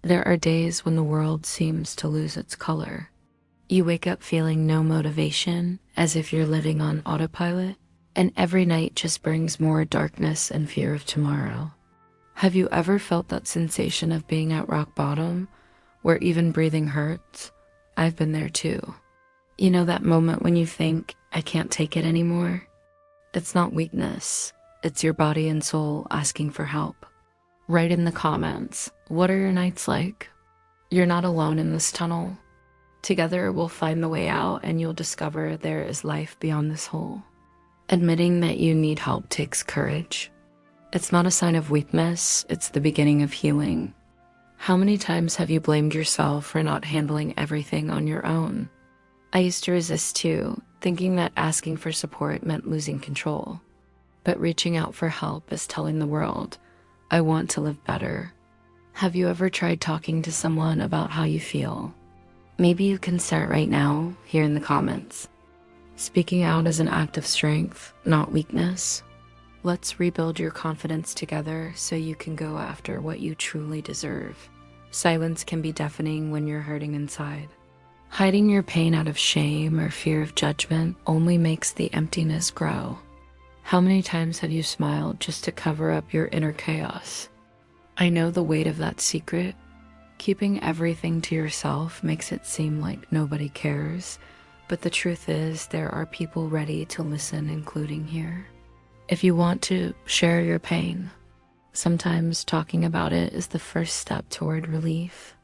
There are days when the world seems to lose its color. You wake up feeling no motivation, as if you're living on autopilot, and every night just brings more darkness and fear of tomorrow. Have you ever felt that sensation of being at rock bottom, where even breathing hurts? I've been there too. You know that moment when you think, I can't take it anymore? It's not weakness, it's your body and soul asking for help. Write in the comments, what are your nights like? You're not alone in this tunnel. Together we'll find the way out and you'll discover there is life beyond this hole. Admitting that you need help takes courage. It's not a sign of weakness, it's the beginning of healing. How many times have you blamed yourself for not handling everything on your own? I used to resist too, thinking that asking for support meant losing control. But reaching out for help is telling the world, I want to live better. Have you ever tried talking to someone about how you feel? Maybe you can start right now, here in the comments. Speaking out is an act of strength, not weakness. Let's rebuild your confidence together so you can go after what you truly deserve. Silence can be deafening when you're hurting inside. Hiding your pain out of shame or fear of judgment only makes the emptiness grow. How many times have you smiled just to cover up your inner chaos? I know the weight of that secret. Keeping everything to yourself makes it seem like nobody cares, but the truth is there are people ready to listen, including here. If you want to share your pain, sometimes talking about it is the first step toward relief.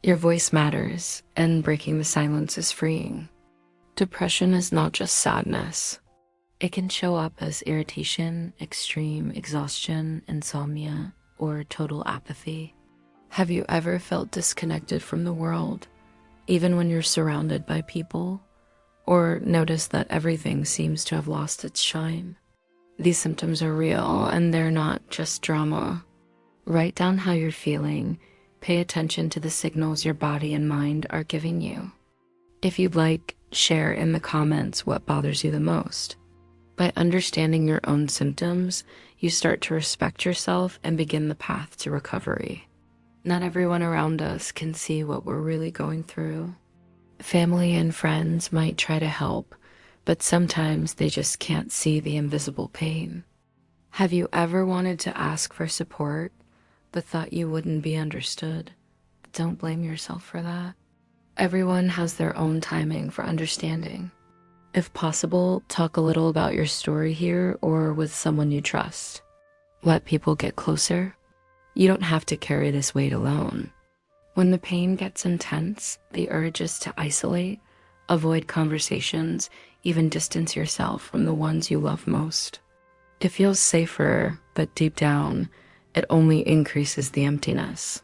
Your voice matters, and breaking the silence is freeing. Depression is not just sadness. It can show up as irritation, extreme exhaustion, insomnia, or total apathy. Have you ever felt disconnected from the world, even when you're surrounded by people, or noticed that everything seems to have lost its shine? These symptoms are real, and they're not just drama. Write down how you're feeling. Pay attention to the signals your body and mind are giving you. If you'd like, share in the comments what bothers you the most. By understanding your own symptoms, you start to respect yourself and begin the path to recovery. Not everyone around us can see what we're really going through. Family and friends might try to help, but sometimes they just can't see the invisible pain. Have you ever wanted to ask for support, but thought you wouldn't be understood? Don't blame yourself for that. Everyone has their own timing for understanding. If possible, talk a little about your story here or with someone you trust. Let people get closer. You don't have to carry this weight alone. When the pain gets intense, the urge is to isolate, avoid conversations, even distance yourself from the ones you love most. It feels safer, but deep down, it only increases the emptiness.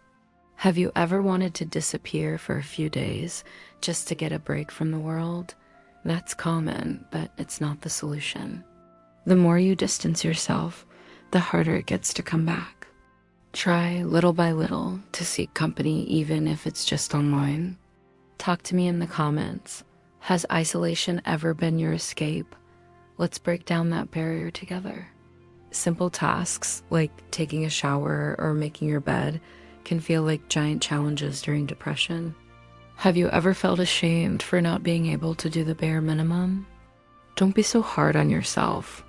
Have you ever wanted to disappear for a few days just to get a break from the world? That's common, but it's not the solution. The more you distance yourself, the harder it gets to come back. Try little by little to seek company, even if it's just online. Talk to me in the comments. Has isolation ever been your escape? Let's break down that barrier together. Simple tasks like taking a shower or making your bed can feel like giant challenges during depression. Have you ever felt ashamed for not being able to do the bare minimum? Don't be so hard on yourself.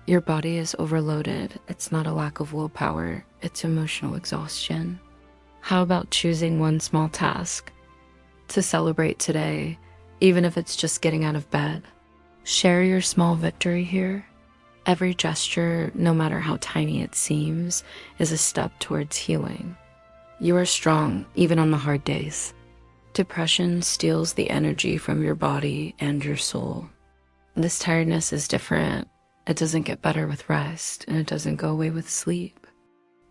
Your body is overloaded. It's not a lack of willpower, it's emotional exhaustion. How about choosing one small task to celebrate today, even if it's just getting out of bed? Share your small victory here. Every gesture, no matter how tiny it seems, is a step towards healing. You are strong, even on the hard days. Depression steals the energy from your body and your soul. This tiredness is different. It doesn't get better with rest, and it doesn't go away with sleep.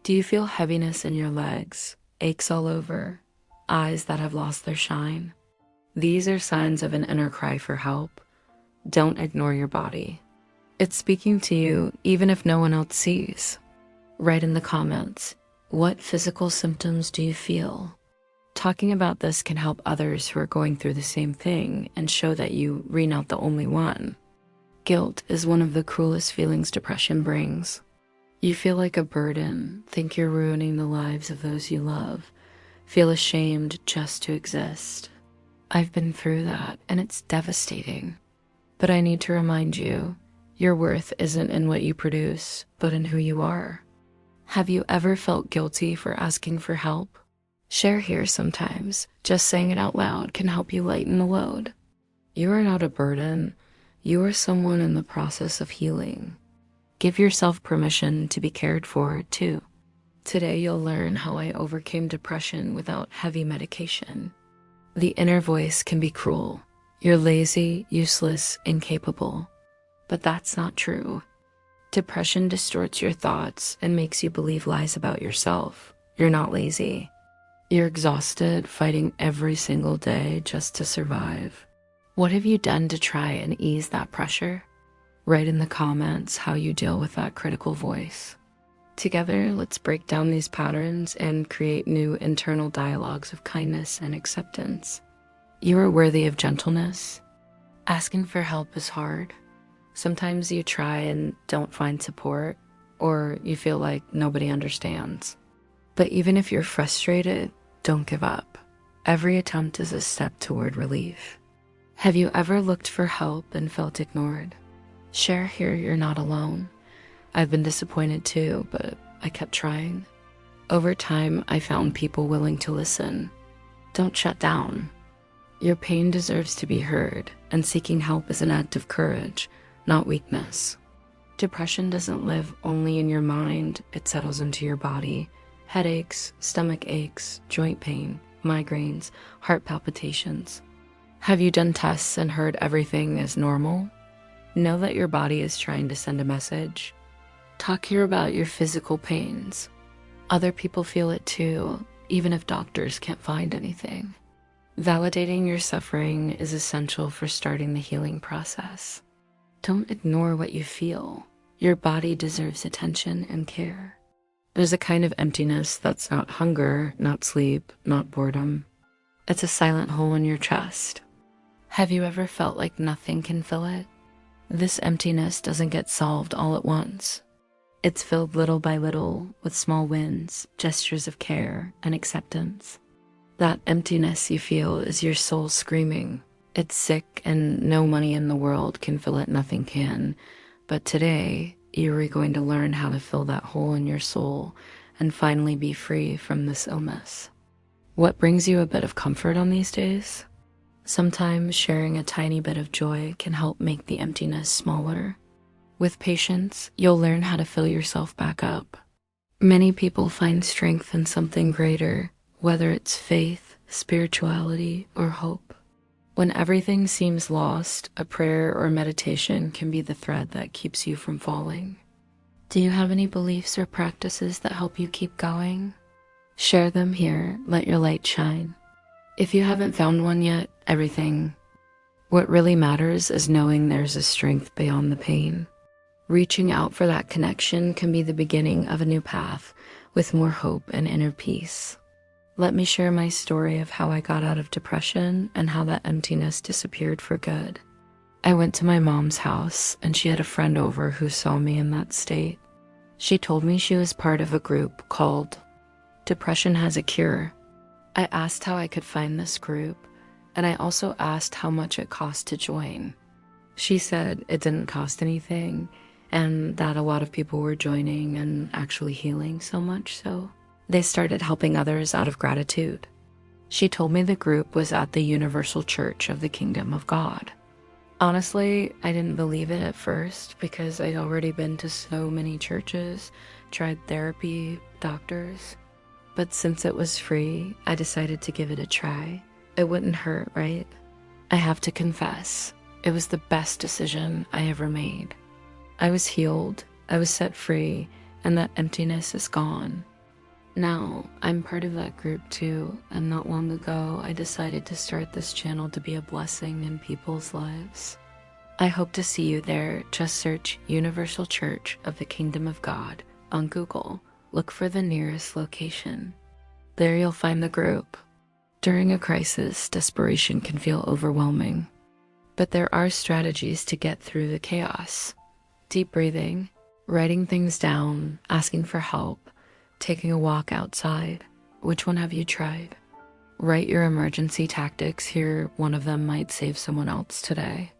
Do you feel heaviness in your legs, aches all over, eyes that have lost their shine? These are signs of an inner cry for help. Don't ignore your body. It's speaking to you even if no one else sees. Write in the comments, what physical symptoms do you feel? Talking about this can help others who are going through the same thing and show that you're not the only one. Guilt is one of the cruelest feelings depression brings. You feel like a burden, think you're ruining the lives of those you love, feel ashamed just to exist. I've been through that, and it's devastating. But I need to remind you, your worth isn't in what you produce, but in who you are. Have you ever felt guilty for asking for help? Share here sometimes. Just saying it out loud can help you lighten the load. You are not a burden. You are someone in the process of healing. Give yourself permission to be cared for, too. Today you'll learn how I overcame depression without heavy medication. The inner voice can be cruel. You're lazy, useless, incapable. But that's not true. Depression distorts your thoughts and makes you believe lies about yourself. You're not lazy. You're exhausted, fighting every single day just to survive. What have you done to try and ease that pressure? Write in the comments how you deal with that critical voice. Together, let's break down these patterns and create new internal dialogues of kindness and acceptance. You are worthy of gentleness. Asking for help is hard. Sometimes you try and don't find support, or you feel like nobody understands. But even if you're frustrated, don't give up. Every attempt is a step toward relief. Have you ever looked for help and felt ignored? Share here you're not alone. I've been disappointed too, but I kept trying. Over time, I found people willing to listen. Don't shut down. Your pain deserves to be heard, and seeking help is an act of courage, not weakness. Depression doesn't live only in your mind, it settles into your body. Headaches, stomach aches, joint pain, migraines, heart palpitations. Have you done tests and heard everything is normal? Know that your body is trying to send a message. Talk here about your physical pains. Other people feel it too, even if doctors can't find anything. Validating your suffering is essential for starting the healing process. Don't ignore what you feel. Your body deserves attention and care. There's a kind of emptiness that's not hunger, not sleep, not boredom. It's a silent hole in your chest. Have you ever felt like nothing can fill it? This emptiness doesn't get solved all at once. It's filled little by little with small wins, gestures of care, and acceptance. That emptiness you feel is your soul screaming. It's sick and no money in the world can fill it, nothing can. But today, you are going to learn how to fill that hole in your soul and finally be free from this illness. What brings you a bit of comfort on these days? Sometimes sharing a tiny bit of joy can help make the emptiness smaller. With patience, you'll learn how to fill yourself back up. Many people find strength in something greater, whether it's faith, spirituality, or hope. When everything seems lost, a prayer or meditation can be the thread that keeps you from falling. Do you have any beliefs or practices that help you keep going? Share them here, let your light shine. If you haven't found one yet, what really matters is knowing there's a strength beyond the pain. Reaching out for that connection can be the beginning of a new path with more hope and inner peace. Let me share my story of how I got out of depression and how that emptiness disappeared for good. I went to my mom's house and she had a friend over who saw me in that state. She told me she was part of a group called Depression Has a Cure. I asked how I could find this group, and I also asked how much it cost to join. She said it didn't cost anything, and that a lot of people were joining and actually healing so much so they started helping others out of gratitude. She told me the group was at the Universal Church of the Kingdom of God. Honestly, I didn't believe it at first because I'd already been to so many churches, tried therapy, doctors. But since it was free, I decided to give it a try. It wouldn't hurt, right? I have to confess, it was the best decision I ever made. I was healed, I was set free, and that emptiness is gone. Now, I'm part of that group too, and not long ago, I decided to start this channel to be a blessing in people's lives. I hope to see you there. Just search Universal Church of the Kingdom of God on Google. Look for the nearest location. There you'll find the group. During a crisis, desperation can feel overwhelming, but there are strategies to get through the chaos. Deep breathing, writing things down, asking for help, taking a walk outside. Which one have you tried? Write your emergency tactics here. One of them might save someone else today.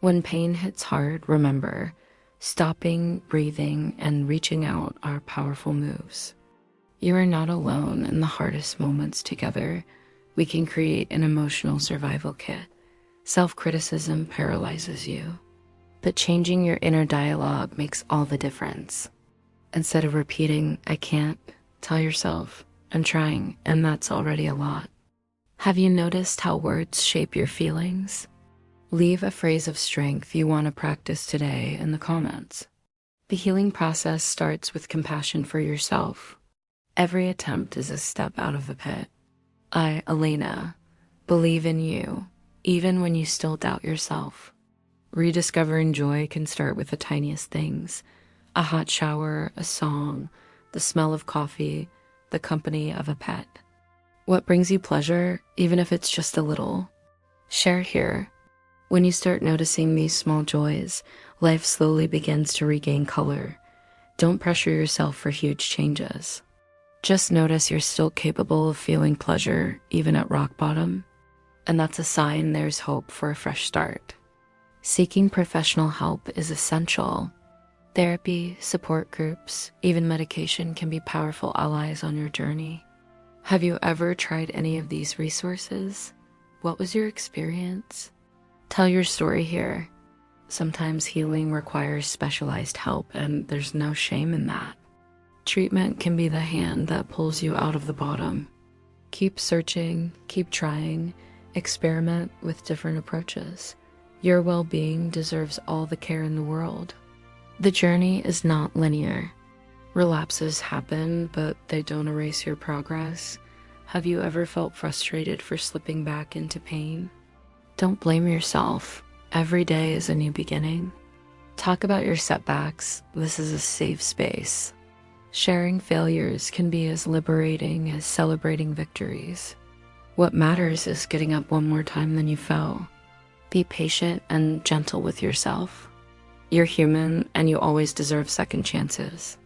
When pain hits hard, remember, stopping, breathing, and reaching out are powerful moves. You are not alone in the hardest moments. Together, we can create an emotional survival kit. Self-criticism paralyzes you, but changing your inner dialogue makes all the difference. Instead of repeating, "I can't," tell yourself, "I'm trying," and that's already a lot. Have you noticed how words shape your feelings? Leave a phrase of strength you want to practice today in the comments. The healing process starts with compassion for yourself. Every attempt is a step out of the pit. I, Elena, believe in you, even when you still doubt yourself. Rediscovering joy can start with the tiniest things: a hot shower, a song, the smell of coffee, the company of a pet. What brings you pleasure, even if it's just a little? Share here. When you start noticing these small joys, life slowly begins to regain color. Don't pressure yourself for huge changes. Just notice you're still capable of feeling pleasure, even at rock bottom. And that's a sign there's hope for a fresh start. Seeking professional help is essential. Therapy, support groups, even medication can be powerful allies on your journey. Have you ever tried any of these resources? What was your experience? Tell your story here. Sometimes healing requires specialized help, and there's no shame in that. Treatment can be the hand that pulls you out of the bottom. Keep searching, keep trying, experiment with different approaches. Your well-being deserves all the care in the world. The journey is not linear. Relapses happen, but they don't erase your progress. Have you ever felt frustrated for slipping back into pain? Don't blame yourself. Every day is a new beginning. Talk about your setbacks. This is a safe space. Sharing failures can be as liberating as celebrating victories. What matters is getting up one more time than you fell. Be patient and gentle with yourself. You're human, and you always deserve second chances.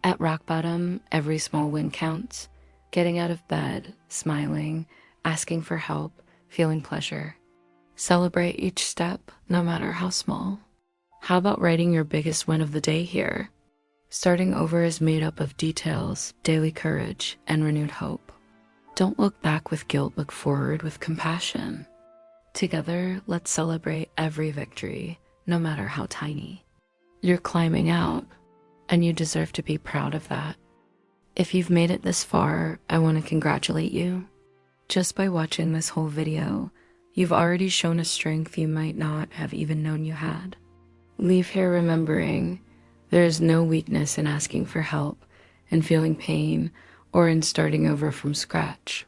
At rock bottom, every small win counts. Getting out of bed, smiling, asking for help, feeling pleasure. Celebrate each step, no matter how small. How about writing your biggest win of the day here? Starting over is made up of details, daily courage, and renewed hope. Don't look back with guilt, look forward with compassion. Together, let's celebrate every victory, no matter how tiny. You're climbing out, and you deserve to be proud of that. If you've made it this far, I want to congratulate you. Just by watching this whole video, you've already shown a strength you might not have even known you had. Leave here remembering there is no weakness in asking for help, in feeling pain, or in starting over from scratch.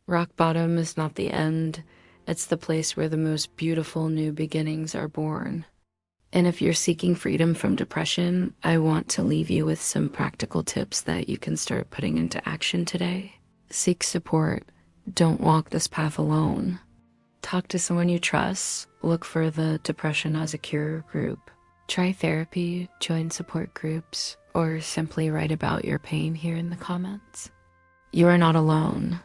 Rock bottom is not the end. It's the place where the most beautiful new beginnings are born. And if you're seeking freedom from depression, I want to leave you with some practical tips that you can start putting into action today. Seek support. Don't walk this path alone. Talk to someone you trust. Look for the Depression as a Cure group. Try therapy, join support groups, or simply write about your pain here in the comments. You are not alone.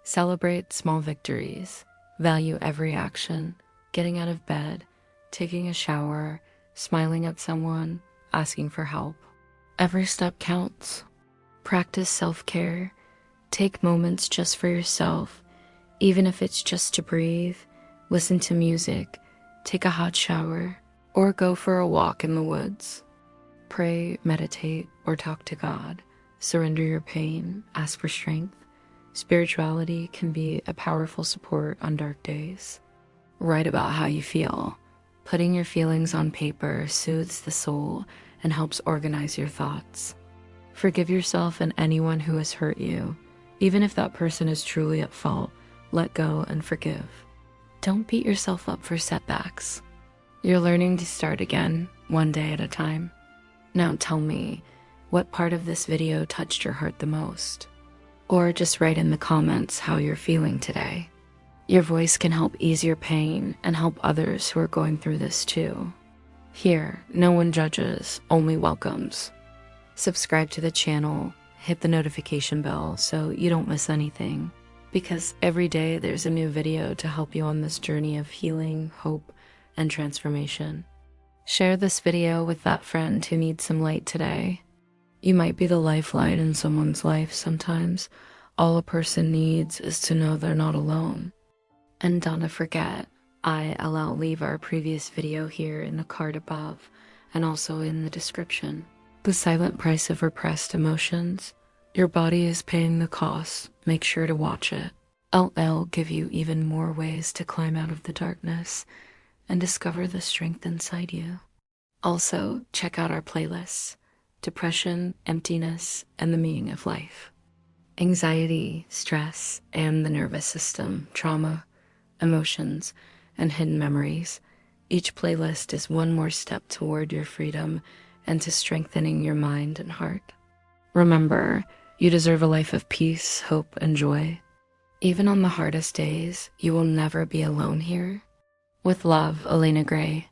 Celebrate small victories. Value every action. Getting out of bed, taking a shower, smiling at someone, asking for help. Every step counts. Practice self-care. Take moments just for yourself, even if it's just to breathe, listen to music, take a hot shower, or go for a walk in the woods. Pray, meditate, or talk to God. Surrender your pain, ask for strength. Spirituality can be a powerful support on dark days. Write about how you feel. Putting your feelings on paper soothes the soul and helps organize your thoughts. Forgive yourself and anyone who has hurt you. Even if that person is truly at fault, let go and forgive. Don't beat yourself up for setbacks. You're learning to start again, one day at a time. Now tell me, what part of this video touched your heart the most? Or just write in the comments how you're feeling today. Your voice can help ease your pain and help others who are going through this too. Here, no one judges, only welcomes. Subscribe to the channel, hit the notification bell so you don't miss anything. because every day there's a new video to help you on this journey of healing, hope, and transformation. Share this video with that friend who needs some light today. You might be the lifeline in someone's life sometimes. All a person needs is to know they're not alone. And don't forget, I'll leave our previous video here in the card above and also in the description. The silent price of repressed emotions. Your body is paying the cost. Make sure to watch it. I'll give you even more ways to climb out of the darkness and discover the strength inside you. Also, check out our playlists: depression, emptiness, and the meaning of life, anxiety, stress, and the nervous system, trauma, emotions, and hidden memories. Each playlist is one more step toward your freedom and to strengthening your mind and heart. Remember, you deserve a life of peace, hope, and joy. Even on the hardest days, you will never be alone here. With love, Elena Gray.